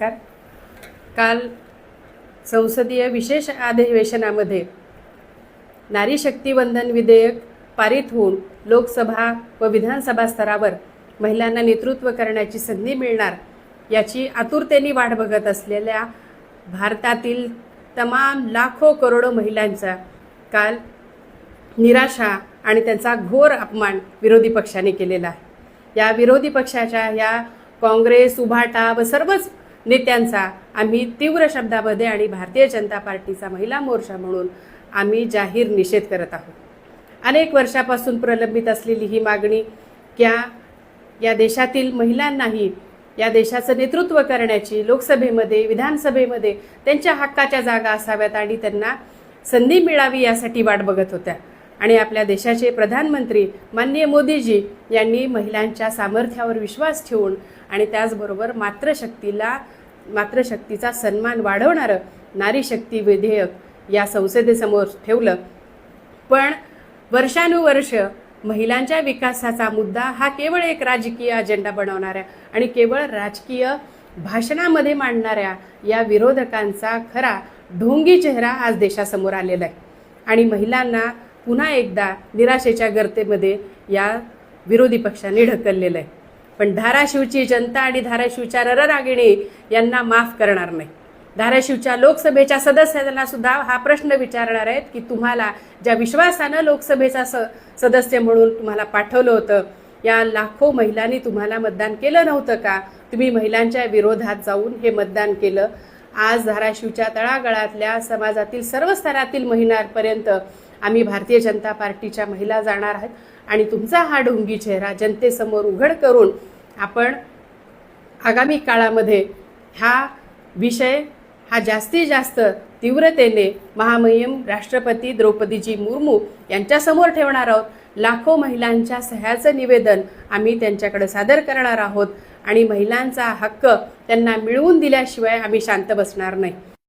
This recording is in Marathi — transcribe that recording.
नमस्कार. काल संसदीय विशेष अधिवेशनामध्ये नारी शक्ती वंदन विधेयक पारित होऊन लोकसभा व विधानसभा स्तरावर महिलांना नेतृत्व करण्याची संधी मिळणार याची आतुरतेने वाट बघत असलेल्या भारतातील तमाम लाखो करोडो महिलांचा काल निराशा आणि त्यांचा घोर अपमान विरोधी पक्षाने केलेला आहे. या विरोधी पक्षाच्या या काँग्रेस, उभाटा व सर्वच नेत्यांचा आम्ही तीव्र शब्दामध्ये आणि भारतीय जनता पार्टीचा महिला मोर्चा म्हणून आम्ही जाहीर निषेध करत आहोत. अनेक वर्षापासून प्रलंबित असलेली ही मागणी या देशातील महिलांनाही या देशाचं नेतृत्व करण्याची लोकसभेमध्ये, विधानसभेमध्ये त्यांच्या हक्काच्या जागा असाव्यात आणि त्यांना संधी मिळावी यासाठी वाट बघत होत्या. आणि आपल्या देशाचे प्रधानमंत्री माननीय मोदीजी यांनी महिलांच्या सामर्थ्यावर विश्वास ठेवून आणि त्याचबरोबर मातृशक्तीचा सन्मान वाढवणारं नारी शक्ती विधेयक या संसदेसमोर ठेवलं. पण वर्षानुवर्ष महिलांच्या विकासाचा मुद्दा हा केवळ एक राजकीय अजेंडा बनवणाऱ्या आणि केवळ राजकीय भाषणामध्ये मांडणाऱ्या या विरोधकांचा खरा ढोंगी चेहरा आज देशासमोर आलेला आहे. आणि महिलांना पुन्हा एकदा निराशेच्या गर्तेमध्ये या विरोधी पक्षाने ढकललेलं आहे. पण धाराशिवची जनता आणि धाराशिवच्या रणरागिणी यांना माफ करणार नाही. धाराशिवच्या लोकसभेच्या सदस्यांना सुद्धा हा प्रश्न विचारणार आहेत की तुम्हाला ज्या विश्वासानं लोकसभेचा सदस्य म्हणून तुम्हाला पाठवलं होतं, या लाखो महिलांनी तुम्हाला मतदान केलं नव्हतं का? तुम्ही महिलांच्या विरोधात जाऊन हे मतदान केलं. आज धाराशिवच्या तळागाळातल्या समाजातील सर्व स्तरातील महिलांपर्यंत आम्ही भारतीय जनता पार्टीच्या महिला जाणार आहेत आणि तुमचा हा ढोंगी चेहरा जनतेसमोर उघड करून आपण आगामी काळामध्ये हा विषय जास्तीत जास्त तीव्रतेने महामहिम राष्ट्रपती द्रौपदीजी मुर्मू यांच्यासमोर ठेवणार आहोत. लाखो महिलांच्या सह्याचं निवेदन आम्ही त्यांच्याकडे सादर करणार आहोत आणि महिलांचा हक्क त्यांना मिळवून दिल्याशिवाय आम्ही शांत बसणार नाही.